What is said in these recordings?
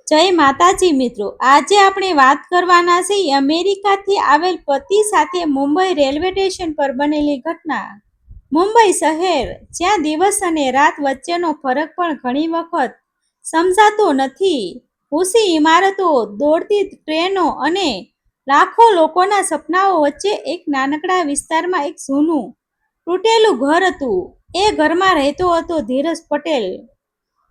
જય માતાજી મિત્રો, આજે આપણે વાત કરવાના છીએ અમેરિકાથી આવેલ પતિ સાથે મુંબઈ રેલવે સ્ટેશન પર બનેલી ઘટના. મુંબઈ શહેર, જ્યાં દિવસ અને રાત વચ્ચેનો ફરક પણ ઘણી વખત સમજાતો નથી. ઊંચી ઇમારતો, દોડતી ટ્રેનો અને લાખો લોકોના સપનાઓ વચ્ચે એક નાનકડા વિસ્તારમાં એક જૂનું તૂટેલું ઘર હતું. એ ઘરમાં રહેતો હતો ધીરજ પટેલ.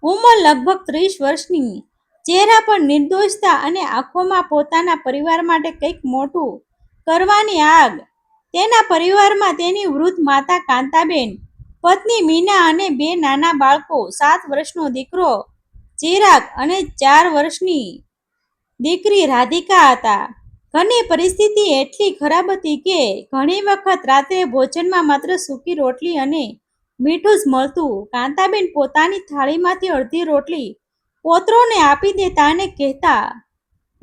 ઉંમર લગભગ 30 વર્ષની, ચહેરા પર નિર્દોષતા અને આંખોમાં પોતાના પરિવાર માટે કંઈક મોટું કરવાની આગ. તેના પરિવારમાં તેની વૃદ્ધ માતા કાંતાબેન, પત્ની મીના અને 2 નાના બાળકો, 7 વર્ષનો દીકરો ચિરાગ અને 4 વર્ષની દીકરી રાધિકા હતા. ઘરની પરિસ્થિતિ એટલી ખરાબ હતી કે ઘણી વખત રાત્રે ભોજનમાં માત્ર સૂકી રોટલી અને મીઠું જ મળતું. કાંતાબેન પોતાની થાળીમાંથી અડધી રોટલી પોત્રોને આપી દેતા અને કહેતા,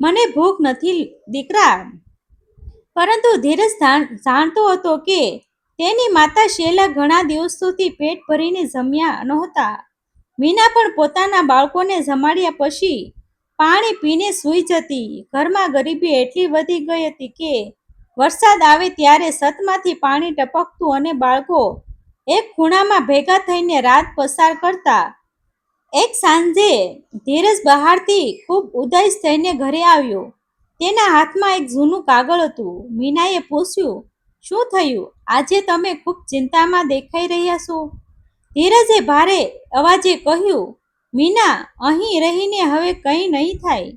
"મને ભૂખ નથી દીકરા." પરંતુ ધીરજ જાણતો હતો કે તેની માતા છેલ્લા ઘણા દિવસોથી પેટ ભરીને જમ્યા નહોતા. મીના પણ પોતાના બાળકોને જમાડ્યા પછી પાણી પીને સૂઈ જતી. ઘરમાં ગરીબી એટલી વધી ગઈ હતી કે વરસાદ આવે ત્યારે છતમાંથી પાણી ટપકતું અને બાળકો એક ખૂણામાં ભેગા થઈને રાત પસાર કરતા. એક સાંજે ધીરજ બહારથી ખૂબ ઉદાસ થઈને ઘરે આવ્યો. તેના હાથમાં એક જૂનું કાગળ હતું. મીનાએ પૂછ્યું, "શું થયું? આજે તમે ખૂબ ચિંતામાં દેખાઈ રહ્યા છો." ધીરજે ભારે અવાજે કહ્યું, "મીના, અહીં રહીને હવે કંઈ નહીં થાય.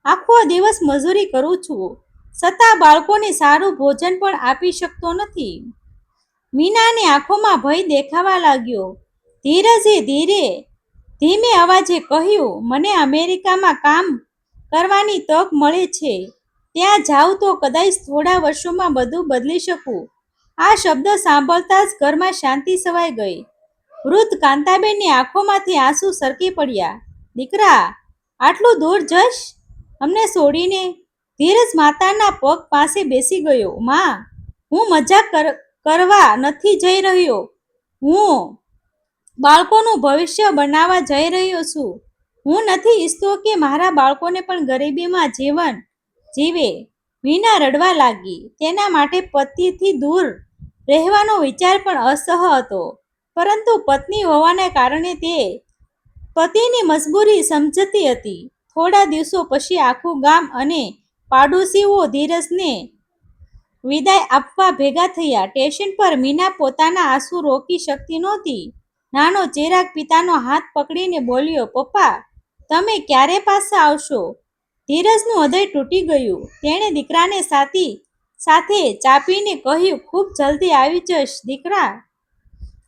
આખો દિવસ મજૂરી કરું છું, છતાં બાળકોને સારું ભોજન પણ આપી શકતો નથી." મીનાની આંખોમાં ભય દેખાવા લાગ્યો. ધીરજે ધીમે અવાજે કહ્યું, "મને અમેરિકામાં કામ કરવાની તક મળે છે. ત્યાં જાઉં તો કદાચ થોડા વર્ષોમાં બધું બદલી શકું." આ શબ્દ સાંભળતા જ ઘરમાં શાંતિ છવાઈ ગઈ. વૃદ્ધ કાંતાબેનની આંખોમાંથી આંસુ સરકી પડ્યા. "દીકરા, આટલું દૂર જશ અમને છોડીને?" ધીરજ માતાના પગ પાસે બેસી ગયો. "માં, હું મજાક કરવા નથી જઈ રહ્યો. હું બાળકોનું ભવિષ્ય બનાવવા જઈ રહ્યો છું. હું નથી ઈચ્છતો કે મારા બાળકોને પણ ગરીબીમાં જીવન જીવે." મીના રડવા લાગી. તેના માટે પતિથી દૂર રહેવાનો વિચાર પણ અસહ્ય હતો, પરંતુ પત્ની હોવાને કારણે તે પતિની મજબૂરી સમજતી હતી. થોડા દિવસો પછી આખું ગામ અને પાડોશીઓ ધીરજને વિદાય આપવા ભેગા થયા. સ્ટેશન પર મીના પોતાના આંસુ રોકી શકતી નહોતી. નાનો ચિરાગ પિતાનો હાથ પકડીને બોલ્યો, "પપ્પા, તમે ક્યારે પાછા આવશો?" ધીરજનું હૃદય તૂટી ગયું. તેણે દીકરાને સાથે ચાપીને કહ્યું, "ખૂબ જલ્દી આવી જઈશ દીકરા,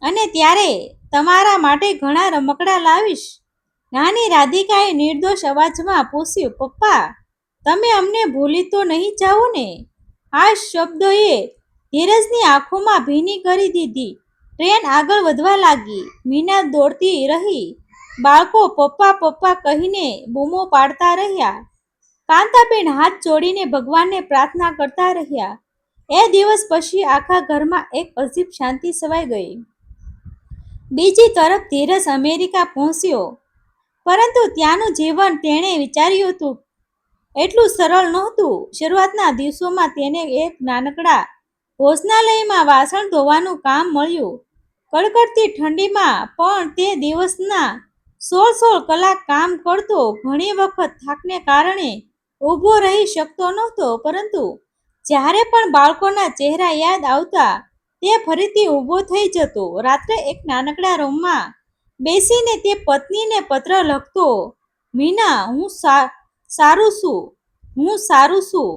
અને ત્યારે તમારા માટે ઘણા રમકડાં લાવીશ." નાની રાધિકાએ નિર્દોષ અવાજમાં પૂછ્યું, "પપ્પા, તમે અમને ભૂલી તો નહીં જાઓ ને?" આ શબ્દોએ ધીરજની આંખોમાં ભીની કરી દીધી. ટ્રેન આગળ વધવા લાગી. મીના દોડતી રહી. બાળકો પપ્પા પપ્પા કહીને બૂમો પાડતા રહ્યા. કાંતાબેન હાથ જોડીને ભગવાનને પ્રાર્થના કરતા રહ્યા. એ દિવસ પછી આખા ઘરમાં એક અજીબ શાંતિ છવાઈ ગઈ. બીજી તરફ ધીરજ અમેરિકા પહોંચ્યો, પરંતુ ત્યાંનું જીવન તેણે વિચાર્યું હતું એટલું સરળ નહોતું. શરૂઆતના દિવસોમાં તેને એક નાનકડા ભોજનાલયમાં વાસણ ધોવાનું કામ મળ્યું. કડકડતી ઠંડીમાં પણ તે દિવસના 16 કલાક કામ કરતો. ઘણી વખત થાકને કારણે ઊભો રહી શકતો નહોતો, પરંતુ જ્યારે પણ બાળકોના ચહેરા યાદ આવતા તે ફરીથી ઊભો થઈ જતો. રાત્રે એક નાનકડા રૂમમાં બેસીને તે પત્નીને પત્ર લખતો, "મીના, હું સારું છું.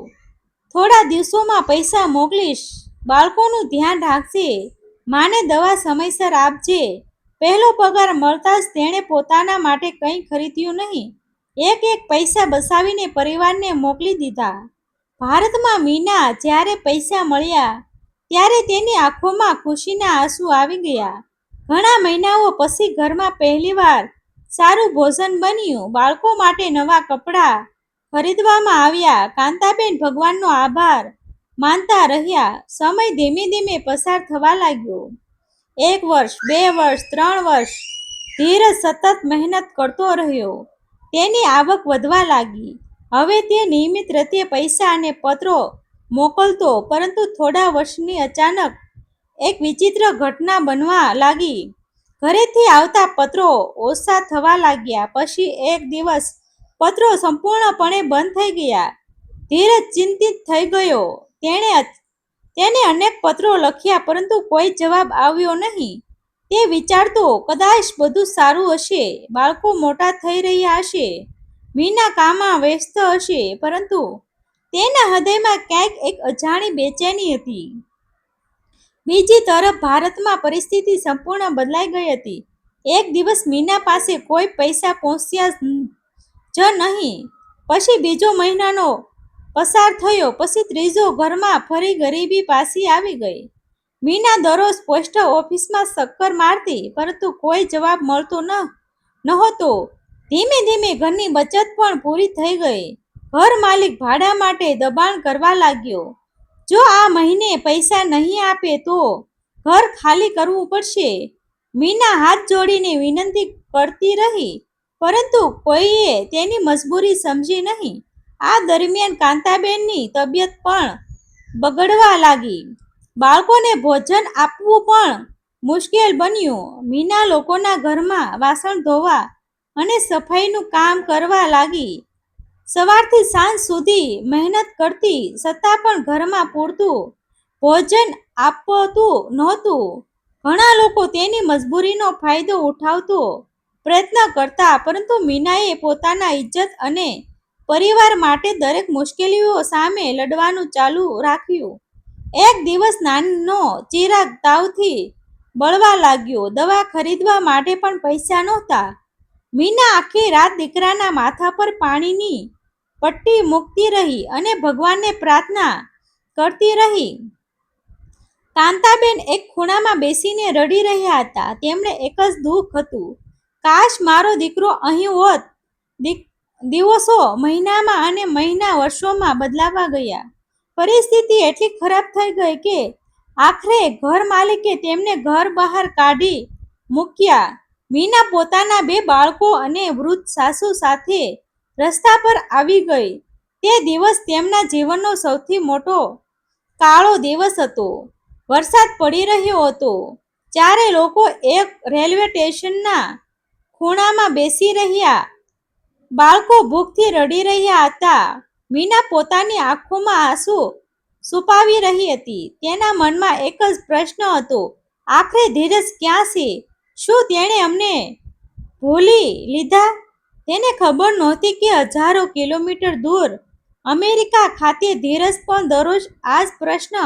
થોડા દિવસોમાં પૈસા મોકલીશ. બાળકોનું ધ્યાન રાખજે. માને દવા સમયસર આપજે." પહેલો પગાર મળતા જ તેણે પોતાના માટે કંઈ ખરીદ્યું નહીં. એક પૈસા બચાવીને પરિવારને મોકલી દીધા. ભારતમાં મીના જ્યારે પૈસા મળ્યા ત્યારે તેની આંખોમાં ખુશીના આંસુ આવી ગયા. ઘણા મહિનાઓ પછી ઘરમાં પહેલીવાર સારું ભોજન બન્યું. બાળકો માટે નવા કપડાં ખરીદવામાં આવ્યા. કાંતાબેન ભગવાનનો આભાર માનતા રહ્યા. સમય ધીમે ધીમે પસાર થવા લાગ્યો. 1 વર્ષ, 2 વર્ષ, 3 વર્ષ. ધીરજ સતત મહેનત કરતો રહ્યો. તેની આવક વધવા લાગી. હવે તે નિયમિત રીતે પૈસા અને પત્રો મોકલતો, પરંતુ થોડા વર્ષની અચાનક એક વિચિત્ર ઘટના બનવા લાગી. ઘરેથી આવતા પત્રો ઓછા થવા લાગ્યા. પછી એક દિવસ પત્રો સંપૂર્ણપણે બંધ થઈ ગયા. ધીરજ ચિંતિત થઈ ગયો. તેને અનેક પત્રો લખ્યા, પરંતુ કોઈ જવાબ આવ્યો નહીં. તે વિચારતો, કદાચ બધું સારું હશે, બાળકો મોટા થઈ રહ્યા હશે, મીના કામમાં વ્યસ્ત હશે, પરંતુ તેના હૃદયમાં ક્યાંક એક અજાણી બેચેની હતી. બીજી તરફ ભારતમાં પરિસ્થિતિ સંપૂર્ણ બદલાઈ ગઈ હતી. એક દિવસ મીના પાસે કોઈ પૈસા પહોંચ્યા જ નહીં. પછી બીજો મહિનાનો પસાર થયો, પછી ત્રીજો. ઘરમાં ફરી ગરીબી પાછી આવી ગઈ. મીના દરરોજ પોસ્ટ ઓફિસમાં ચક્કર મારતી, પરંતુ કોઈ જવાબ મળતો નહોતો. ધીમે ધીમે ઘરની બચત પણ પૂરી થઈ ગઈ. ઘર માલિક ભાડા માટે દબાણ કરવા લાગ્યો. જો આ મહિને પૈસા નહીં આપે તો ઘર ખાલી કરવું પડશે. મીના હાથ જોડીને વિનંતી કરતી રહી, પરંતુ કોઈએ તેની મજબૂરી સમજી નહીં. આ દરમિયાન કાંતાબેનની તબિયત પણ બગડવા લાગી. બાળકોને ભોજન આપવું પણ મુશ્કેલ બન્યું. મીના લોકોના ઘરમાં વાસણ ધોવા અને સફાઈનું કામ કરવા લાગી. સવારથી સાંજ સુધી મહેનત કરતી, છતાં પણ ઘરમાં પૂરતું ભોજન આપતું નહોતું. ઘણા લોકો તેની મજબૂરીનો ફાયદો ઉઠાવતો પ્રયત્ન કરતા, પરંતુ મીનાએ પોતાના ઇજ્જત અને પરિવાર માટે દરેક મુશ્કેલીઓ સામે લડવાનું ચાલુ રાખ્યું. એક દિવસ નાનો ચિરાગ તાવથી બળવા લાગ્યો. દવા ખરીદવા માટે પણ પૈસા નહોતા. મીના આખી રાત દીકરાના માથા પર પાણીની પટ્ટી મૂકતી રહી અને ભગવાનને પ્રાર્થના કરતી રહી. કાંતાબેન એક ખૂણામાં બેસીને રડી રહ્યા હતા. તેમને એક જ દુઃખ હતું, કાશ મારો દીકરો અહીં હોત. દિવસો મહિનામાં અને મહિના વર્ષોમાં બદલાવા ગયા. પરિસ્થિતિ એટલી ખરાબ થઈ ગઈ કે આખરે ઘર માલિકે તેમને ઘર બહાર કાઢી મૂક્યા. મીના પોતાના 2 બાળકો અને વૃદ્ધ સાસુ સાથે રસ્તા પર આવી ગઈ. તે દિવસ તેમના જીવનનો સૌથી મોટો કાળો દિવસ હતો. વરસાદ પડી રહ્યો હતો. ચારે લોકો એક રેલવે સ્ટેશનના ખૂણામાં બેસી રહ્યા. બાળકો ભૂખથી રડી રહ્યા હતા. મીના પોતાની આંખોમાં આંસુ છુપાવી રહી હતી. તેના મનમાં એક જ પ્રશ્ન હતો, આખરે ધીરજ ક્યાં છે? શું તેણે અમને ભૂલી લીધા? તેને ખબર નહોતી કે હજારો કિલોમીટર દૂર અમેરિકા ખાતે ધીરજ પણ દરરોજ આ જ પ્રશ્ન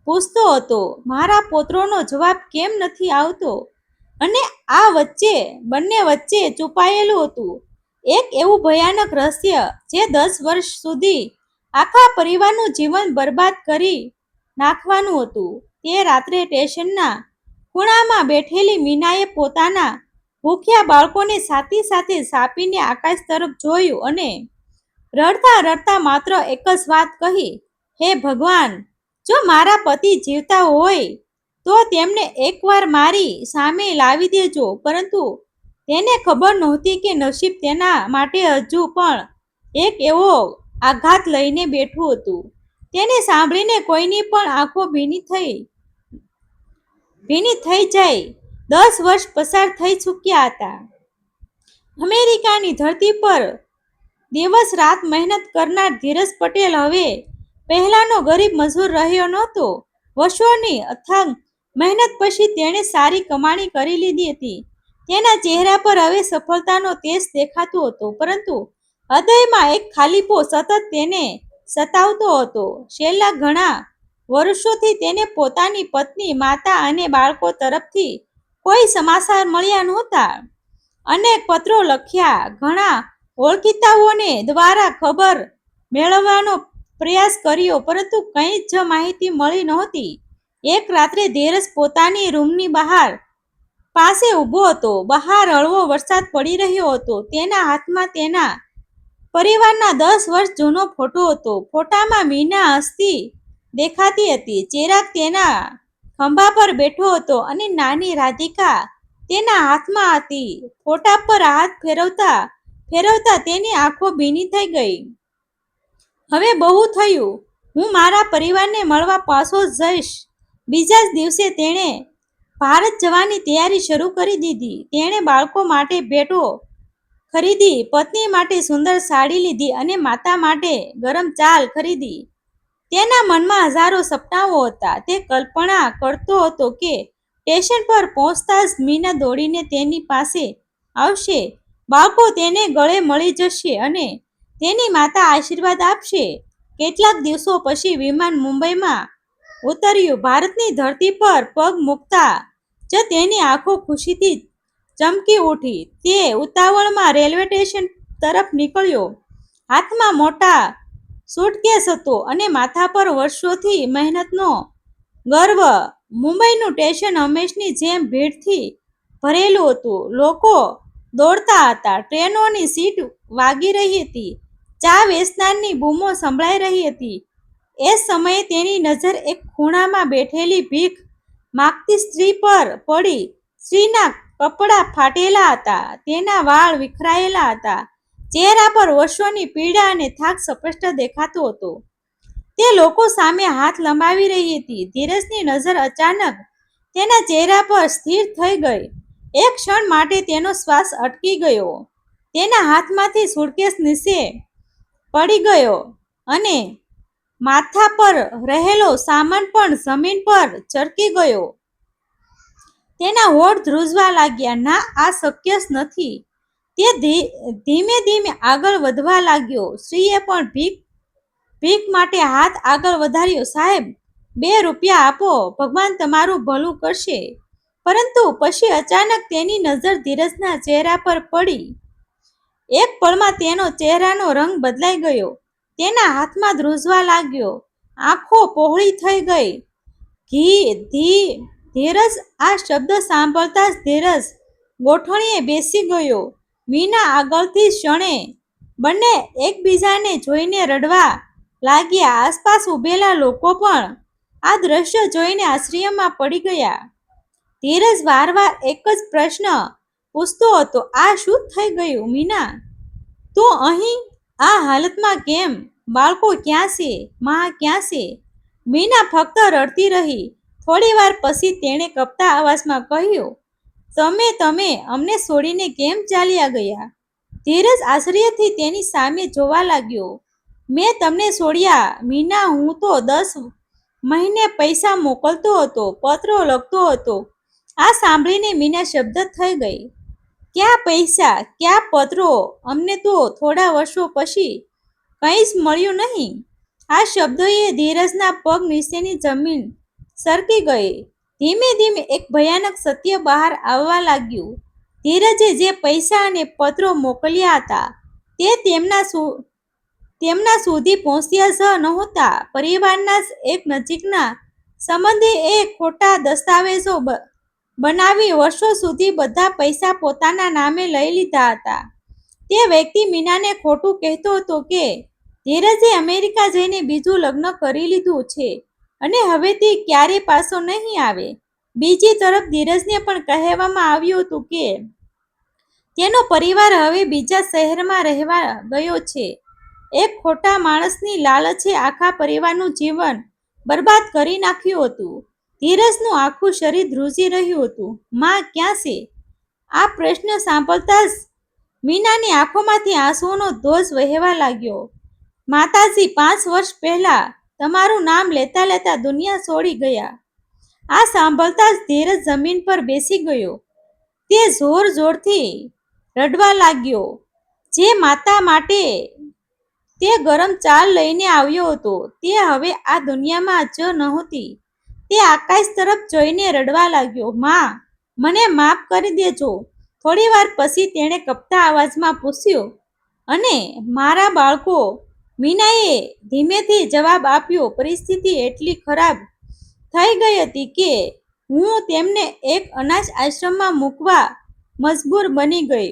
પૂછતો હતો, મારા પુત્રનો જવાબ કેમ નથી આવતો? અને આ બંને વચ્ચે છુપાયેલું હતું એક એવું ભયાનક રહસ્ય, જે 10 વર્ષ સુધી આખા પરિવારનું જીવન બરબાદ કરી નાખવાનું હતું. તે રાત્રે સ્ટેશનના ખૂણામાં બેઠેલી મીનાએ પોતાના ભૂખ્યા બાળકોને છાતી સાથે ચાપીને આકાશ તરફ જોયું અને રડતા રડતા માત્ર એક જ વાત કહી, હે ભગવાન, જો મારા પતિ જીવતા હોય તો તેમને એકવાર મારી સામે લાવી દેજો. પરંતુ તેને ખબર નહોતી કે નસીબ તેના માટે હજુ પણ એક એવો આઘાત લઈને બેઠું હતું. તેને સાંભળીને કોઈની પણ આંખો ભીની થઈ જાય. 10 વર્ષ પસાર થઈ ચૂક્યા હતા. અમેરિકાની ધરતી પર દિવસ રાત મહેનત કરનાર ધીરજ પટેલ હવે પહેલાનો ગરીબ મજૂર રહ્યો નહોતો. વર્ષોની અથાગ મહેનત પછી તેણે સારી કમાણી કરી લીધી હતી. તેના ચહેરા પર હવે સફળતાનો તેજ દેખાતો હતો, પરંતુ હૃદયમાં એક ખાલીપો સતત તેને સતાવતો હતો. છેલ્લા ઘણા વર્ષોથી તેને પોતાની પત્ની, માતા અને બાળકો તરફથી કોઈ સમાચાર મળ્યા નહોતા. અનેક પત્રો લખ્યા, ઘણા ઓળખીતાઓને દ્વારા ખબર મેળવવાનો પ્રયાસ કર્યો, પરંતુ કંઈ જ માહિતી મળી નહોતી. એક રાત્રે ધીરજ પોતાની રૂમની પાસે ઊભો હતો. બહાર હળવો વરસાદ પડી રહ્યો હતો. તેના હાથમાં તેના પરિવારના 10 વર્ષ જૂનો ફોટો હતો. ફોટામાં મીના હસતી દેખાતી હતી. ચિરાગ તેના ખભા પર બેઠો હતો અને નાની રાધિકા તેના હાથમાં હતી. ફોટા પર હાથ ફેરવતા ફેરવતા તેની આંખો ભીની થઈ ગઈ. હવે બહુ થયું, હું મારા પરિવારને મળવા પાછો જઈશ. બીજા જ દિવસે તેણે ભારત જવાની તૈયારી શરૂ કરી દીધી. તેણે બાળકો માટે ભેટો ખરીદી, પત્ની માટે સુંદર સાડી લીધી અને માતા માટે ગરમ ચાલ ખરીદી. તેના મનમાં હજારો સપનાઓ હતા. તે કલ્પના કરતો હતો કે સ્ટેશન પર પહોંચતા જ મીના દોડીને તેની પાસે આવશે, બાળકો તેને ગળે મળી જશે અને તેની માતા આશીર્વાદ આપશે. કેટલાક દિવસો પછી વિમાન મુંબઈમાં ઉતર્યું. ભારતની ધરતી પર પગ મૂકતા જ તેની આંખો ખુશીથી ચમકી ઉઠી. તે ઉતાવળમાં રેલવે સ્ટેશન તરફ નીકળ્યો. હાથમાં મોટા સૂટકેસ હતો અને માથા પર વર્ષોથી મહેનતનો ગર્વ. મુંબઈનું સ્ટેશન હંમેશની જેમ ભીડથી ભરેલું હતું. લોકો દોડતા હતા, ટ્રેનોની સીટ વાગી રહી હતી, ચા વેચનારની બૂમો સંભળાઈ રહી હતી. એ સમયે તેની નજર એક ખૂણામાં બેઠેલી ભીખ માગતી સ્ત્રી પર પડી. સ્ત્રીના કપડાં ફાટેલા હતા, તેના વાળ વિખરાયેલા હતા, ચહેરા પર વર્ષોની પીડા અને થાક સ્પષ્ટ દેખાતો હતો. તે લોકો સામે હાથ લંબાવી રહી હતી. ધીરજની નજર અચાનક તેના ચહેરા પર સ્થિર થઈ ગઈ. એક ક્ષણ માટે તેનો શ્વાસ અટકી ગયો. તેના હાથમાંથી સૂટકેસ નીચે પડી ગયો અને માથા પર રહેલો સામાન પણ જમીન પર ચરકી ગયો. તેના હોઠ ધ્રુજવા લાગ્યા. ના, આ શક્ય નથી. તે ધીમે ધીમે આગળ વધવા લાગ્યો. સ્ત્રીએ પણ ભીખ માટે હાથ આગળ વધાર્યો. સાહેબ, 2 રૂપિયા આપો, ભગવાન તમારું ભલું કરશે. પરંતુ પછી અચાનક તેની નજર ધીરજના ચહેરા પર પડી. એક પળમાં તેનો ચહેરાનો રંગ બદલાઈ ગયો. તેના હાથમાં ધ્રુજવા લાગ્યો. આંખો પહોળી થઈ ગઈ. ધીરજ. આ શબ્દ સાંભળતા જ ધીરજ ગોઠણીએ બેસી ગયો. મીના આગળથી ક્ષણે. બંને એકબીજાને જોઈને રડવા લાગ્યા. આસપાસ ઊભેલા લોકો પણ આ દ્રશ્ય જોઈને આશ્ચર્યમાં પડી ગયા. ધીરજ વારંવાર એક જ પ્રશ્ન પૂછતો હતો, આ શું થઈ ગયું મીના? તું અહીં આ હાલતમાં કેમ? બાળકો ક્યાં છે? માં ક્યાં છે? મીના ફક્ત રડતી રહી. થોડી વાર પછી તેણે કપતા અવાજમાં કહ્યું, તમે અમને છોડીને કેમ ચાલ્યા ગયા? ધીરજ આશ્ચર્યથી તેની સામે જોવા લાગ્યો. મેં તમને છોડ્યા મીના? હું તો 10 મહિને પૈસા મોકલતો હતો, પત્રો લખતો હતો. આ સાંભળીને મીના શબ્દ થઈ ગઈ. ક્યાં પૈસા, ક્યાં પત્રો? અમને તો થોડા વર્ષો પછી કંઈ જ મળ્યું નહીં. આ શબ્દોએ ધીરજના પગ નીચેની જમીન સરકી ગઈ. ધીમે ધીમે એક ભયાનક સત્ય બહાર આવવા લાગ્યું. ધીરજે જે પૈસા અને પત્રો મોકલ્યા હતા તે તેમના સુધી પહોંચ્યા જ નહોતા. પરિવારના જ એક નજીકના સંબંધીએ ખોટા દસ્તાવેજો બનાવી વર્ષો સુધી બધા પૈસા પોતાના નામે લઈ લીધા હતા. તે વ્યક્તિ મીનાને ખોટું કહેતો હતો કે ધીરજે અમેરિકા જઈને બીજું લગ્ન કરી લીધું છે અને હવે તે ક્યારેય પાછો નહીં આવે. બીજી તરફ ધીરજને પણ કહેવામાં આવ્યું હતું કે તેનો પરિવાર હવે બીજા શહેરમાં રહેવા ગયો છે. એક ખોટા માણસની લાલચે આખા પરિવારનું જીવન બરબાદ કરી નાખ્યું હતું. ધીરજનું આખું શરીર ધ્રુજી રહ્યું હતું. માં ક્યાં છે? આ પ્રશ્ન સાંભળતા જ મીનાની આંખોમાંથી આંસુઓનો ધોધ વહેવા લાગ્યો. માતાજી 5 વર્ષ પહેલા તમારું નામ લેતા લેતા દુનિયા છોડી ગયા. આ સાંભળતા જ ધીરજ જમીન પર બેસી ગયો. તે જોર જોરથી રડવા લાગ્યો. જે માતા માટે તે ગરમ ચાલ લઈને આવ્યો હતો તે હવે આ દુનિયામાં જ નહોતી. તે આકાશ તરફ જોઈને રડવા લાગ્યો. માં, મને માફ કરી દેજો. થોડી વાર પછી તેણે કપતા અવાજમાં પૂછ્યું, અને મારા બાળકો? મીનાએ ધીમેથી જવાબ આપ્યો. પરિસ્થિતિ એટલી ખરાબ થઈ ગઈ હતી કે હું તેમને એક અનાથ આશ્રમમાં મૂકવા મજબૂર બની ગઈ.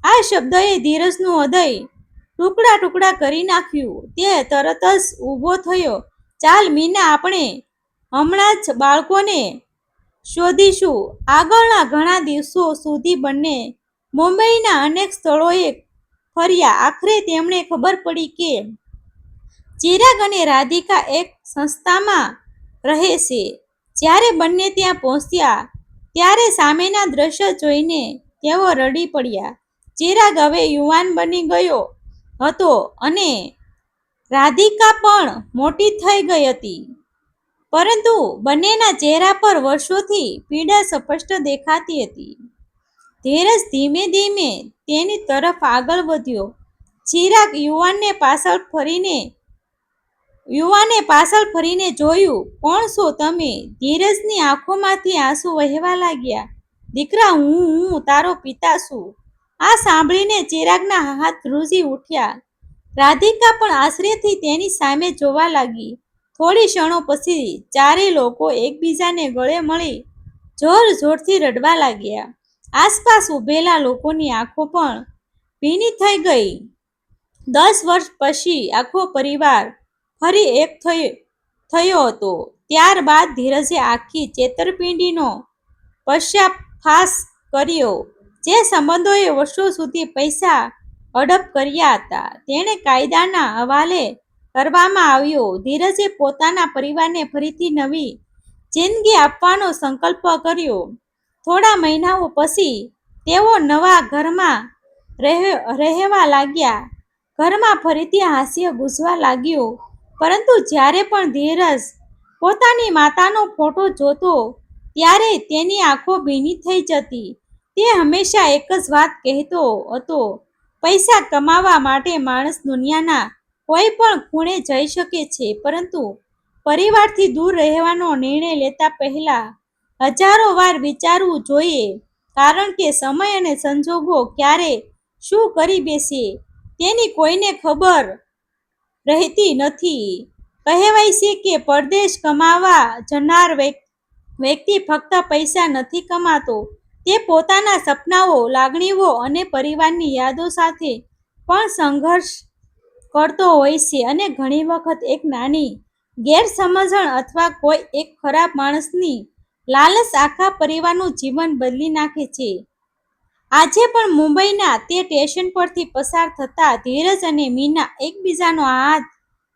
આ શબ્દોએ ધીરજનું હૃદય ટુકડા ટુકડા કરી નાખ્યું. તે તરત જ ઊભો થયો. ચાલ મીના, આપણે હમણાં જ બાળકોને શોધીશું. આગળના ઘણા દિવસો સુધી બંને મુંબઈના અનેક સ્થળોએ ફર્યા. આખરે તેમણે ખબર પડી કે ચિરાગ અને રાધિકા એક સંસ્થામાં રહે છે. જ્યારે બંને ત્યાં પહોંચ્યા ત્યારે સામેના દ્રશ્ય જોઈને તેઓ રડી પડ્યા. ચિરાગ હવે યુવાન બની ગયો હતો અને રાધિકા પણ મોટી થઈ ગઈ હતી, પરંતુ બંનેના ચહેરા પર વર્ષોથી પીડા સ્પષ્ટ દેખાતી હતી. ધીરજ ધીમે ધીમે તેની તરફ આગળ વધ્યો. ચિરાગ યુવાને પાછળ ફરીને જોયું. કોણ છો તમે? ધીરજની આંખોમાંથી આંસુ વહેવા લાગ્યા. દીકરા, હું તારો પિતા છું. આ સાંભળીને ચિરાગના હાથ ધ્રુજી ઉઠ્યા. રાધિકા પણ આશ્ચર્યથી તેની સામે જોવા લાગી. થોડી ક્ષણો પછી ચારેય લોકો એકબીજાને ગળે મળી જોર જોરથી રડવા લાગ્યા. આસપાસ ઊભેલા લોકોની આંખો પણ ભીની થઈ ગઈ. 10 વર્ષ પછી આખો પરિવાર ફરી એક થયો હતો. ત્યારબાદ ધીરજે આખી છેતરપિંડીનો પર્દાફાશ કર્યો. જે સંબંધોએ વર્ષો સુધી પૈસા હડપ કર્યા હતા, તેને કાયદાના હવાલે કરવામાં આવ્યો. ધીરજે પોતાના પરિવારને ફરીથી નવી જિંદગી આપવાનો સંકલ્પ કર્યો. થોડા મહિનાઓ પછી તેઓ નવા ઘરમાં રહેવા લાગ્યા. ઘરમાં ફરીથી હાસ્ય ગૂંજવા લાગ્યું. પરંતુ જ્યારે પણ ધીરજ પોતાની માતાનો ફોટો જોતો ત્યારે તેની આંખો ભીની થઈ જતી. તે હંમેશા એક જ વાત કહેતો હતો, પૈસા કમાવા માટે માણસ દુનિયાના કોઈ પણ ખૂણે જઈ શકે છે, પરંતુ પરિવારથી દૂર રહેવાનો નિર્ણય લેતા પહેલા હજારો વાર વિચારવું જોઈએ, કારણ કે સમય અને સંજોગો ક્યારે શું કરી બેસે તેની કોઈને ખબર રહેતી નથી. કહેવાય છે કે પરદેશ કમાવા જનાર વ્યક્તિ ફક્ત પૈસા નથી કમાતો, તે પોતાના સપનાઓ, લાગણીઓ અને પરિવારની યાદો સાથે પણ સંઘર્ષ કરતો હોય છે. અને ઘણી વખત એક નાની ગેરસમજણ અથવા કોઈ એક ખરાબ માણસની લાલચ આખા પરિવારનું જીવન બદલી નાખે છે. આજે પણ મુંબઈના તે સ્ટેશન પરથી પસાર થતા ધીરજ અને મીના એકબીજાનો હાથ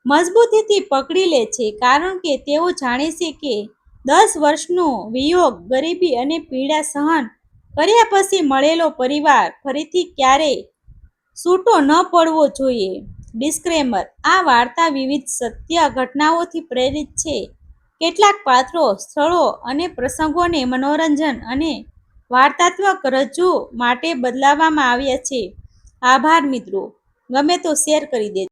મજબૂતીથી પકડી લે છે, કારણ કે તેઓ જાણે છે કે 10 વર્ષનો વિયોગ, ગરીબી અને પીડા સહન કર્યા પછી મળેલો પરિવાર ફરીથી ક્યારેય છૂટો ન પડવો જોઈએ. ડિસ્ક્લેમર: આ વાર્તા વિવિધ સત્ય ઘટનાઓથી પ્રેરિત છે. કેટલાક પાત્રો, સ્થળો અને પ્રસંગોને મનોરંજન અને વાર્તાત્મક રજૂ માટે બદલવામાં આવ્યા છે. આભાર મિત્રો. ગમે તો શેર કરી દેજો.